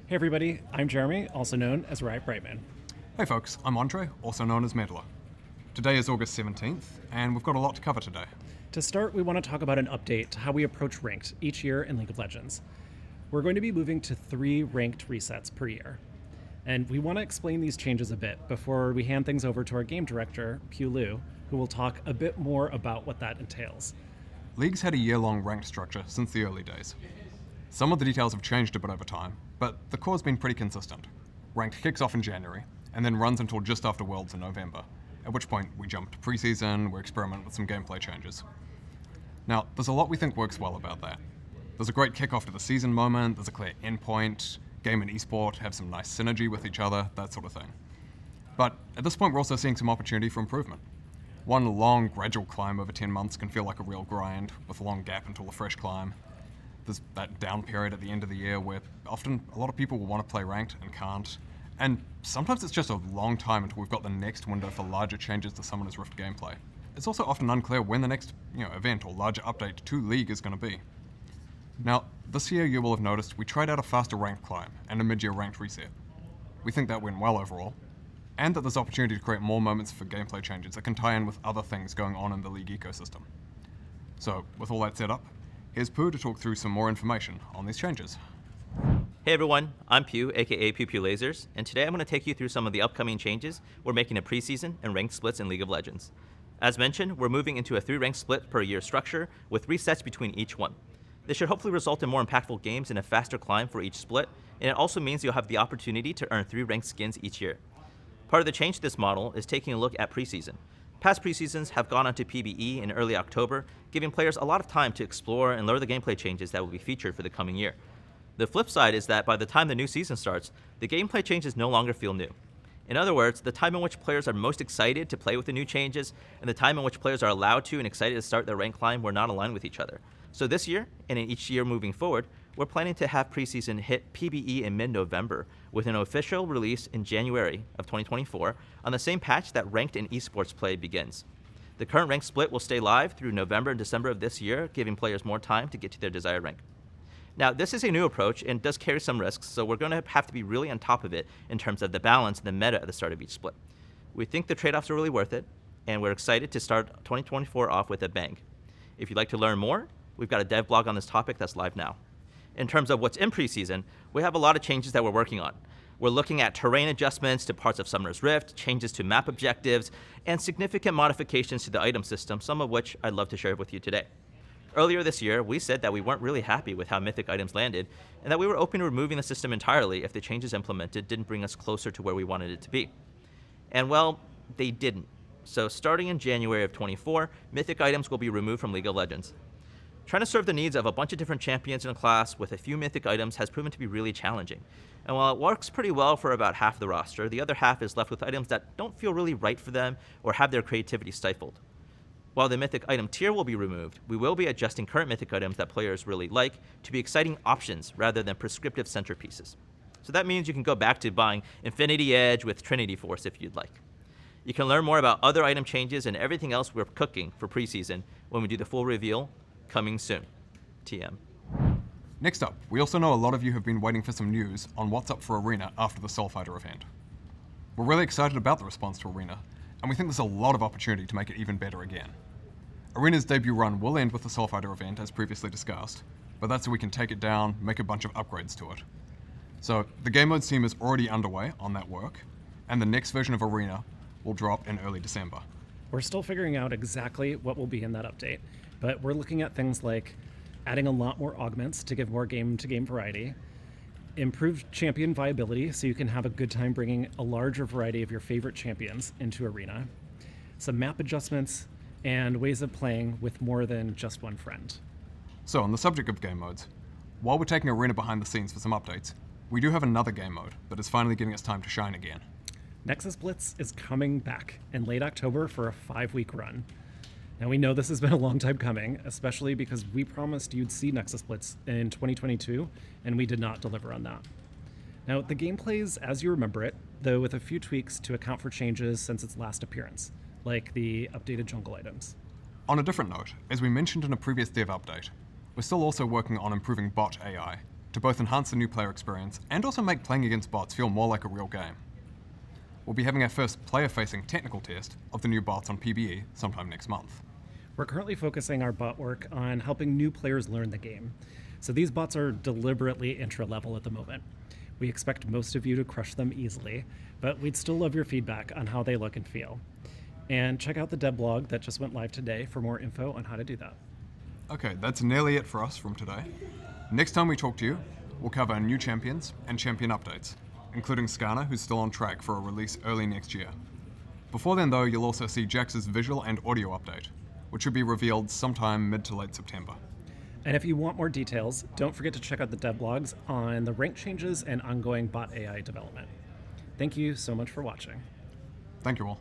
Hey everybody, I'm Jeremy, also known as Riot Brightmoon. Hey folks, I'm Andre, also known as Meddler. Today is August 17th, and we've got a lot to cover today. To start, we want to talk about an update to how we approach ranked each year in League of Legends. We're going to be moving to 3 ranked resets per year. And we want to explain these changes a bit before we hand things over to our game director, Pulu, who will talk a bit more about what that entails. League's had a year-long ranked structure since the early days. Some of the details have changed a bit over time, but the core's been pretty consistent. Ranked kicks off in January, and then runs until just after Worlds in November, at which point we jump to preseason, we experiment with some gameplay changes. Now, there's a lot we think works well about that. There's a great kickoff to the season moment, there's a clear endpoint, game and esport have some nice synergy with each other, that sort of thing. But at this point we're also seeing some opportunity for improvement. One long, gradual climb over 10 months can feel like a real grind, with a long gap until a fresh climb. There's that down period at the end of the year where often a lot of people will want to play ranked and can't. And sometimes it's just a long time until we've got the next window for larger changes to Summoner's Rift gameplay. It's also often unclear when the next event or larger update to League is going to be. Now, this year you will have noticed we tried out a faster ranked climb and a mid-year ranked reset. We think that went well overall, and that there's opportunity to create more moments for gameplay changes that can tie in with other things going on in the League ecosystem. So, with all that set up, here's Pooh to talk through some more information on these changes. Hey everyone, I'm Pew, aka Pupulasers, and today I'm going to take you through some of the upcoming changes we're making to preseason and ranked splits in League of Legends. As mentioned, we're moving into a 3-ranked split per year structure with resets between each one. This should hopefully result in more impactful games and a faster climb for each split, and it also means you'll have the opportunity to earn 3 ranked skins each year. Part of the change to this model is taking a look at preseason. Past preseasons have gone onto PBE in early October, giving players a lot of time to explore and learn the gameplay changes that will be featured for the coming year. The flip side is that by the time the new season starts, the gameplay changes no longer feel new. In other words, the time in which players are most excited to play with the new changes and the time in which players are allowed to and excited to start their rank climb were not aligned with each other. So this year, and in each year moving forward, we're planning to have preseason hit PBE in mid-November with an official release in January of 2024 on the same patch that ranked and esports play begins. The current rank split will stay live through November and December of this year, giving players more time to get to their desired rank. Now, this is a new approach and does carry some risks, so we're going to have to be really on top of it in terms of the balance and the meta at the start of each split. We think the trade-offs are really worth it, and we're excited to start 2024 off with a bang. If you'd like to learn more, we've got a dev blog on this topic that's live now. In terms of what's in preseason, we have a lot of changes that we're working on. We're looking at terrain adjustments to parts of Summoner's Rift, changes to map objectives, and significant modifications to the item system, some of which I'd love to share with you today. Earlier this year, we said that we weren't really happy with how Mythic items landed, and that we were open to removing the system entirely if the changes implemented didn't bring us closer to where we wanted it to be. And well, they didn't. So starting in January of 24, Mythic items will be removed from League of Legends. Trying to serve the needs of a bunch of different champions in a class with a few Mythic items has proven to be really challenging. And while it works pretty well for about half the roster, the other half is left with items that don't feel really right for them or have their creativity stifled. While the Mythic item tier will be removed, we will be adjusting current Mythic items that players really like to be exciting options rather than prescriptive centerpieces. So that means you can go back to buying Infinity Edge with Trinity Force if you'd like. You can learn more about other item changes and everything else we're cooking for preseason when we do the full reveal, coming soon. TM. Next up, we also know a lot of you have been waiting for some news on what's up for Arena after the Soulfighter event. We're really excited about the response to Arena, and we think there's a lot of opportunity to make it even better again. Arena's debut run will end with the Soulfighter event, as previously discussed, but that's so we can take it down, make a bunch of upgrades to it. So, the game modes team is already underway on that work, and the next version of Arena will drop in early December. We're still figuring out exactly what will be in that update, but we're looking at things like adding a lot more augments to give more game-to-game variety, improved champion viability so you can have a good time bringing a larger variety of your favorite champions into Arena, some map adjustments, and ways of playing with more than just one friend. So on the subject of game modes, while we're taking Arena behind the scenes for some updates, we do have another game mode that is finally giving us time to shine again. Nexus Blitz is coming back in late October for a 5-week run. Now we know this has been a long time coming, especially because we promised you'd see Nexus Blitz in 2022, and we did not deliver on that. Now the game plays as you remember it, though with a few tweaks to account for changes since its last appearance, like the updated jungle items. On a different note, as we mentioned in a previous dev update, we're still also working on improving bot AI to both enhance the new player experience and also make playing against bots feel more like a real game. We'll be having our first player-facing technical test of the new bots on PBE sometime next month. We're currently focusing our bot work on helping new players learn the game. So these bots are deliberately intro-level at the moment. We expect most of you to crush them easily, but we'd still love your feedback on how they look and feel. And check out the dev blog that just went live today for more info on how to do that. Okay, that's nearly it for us from today. Next time we talk to you, we'll cover new champions and champion updates, including Skarner, who's still on track for a release early next year. Before then, though, you'll also see Jax's visual and audio update, which should be revealed sometime mid to late September. And if you want more details, don't forget to check out the dev blogs on the rank changes and ongoing bot AI development. Thank you so much for watching. Thank you all.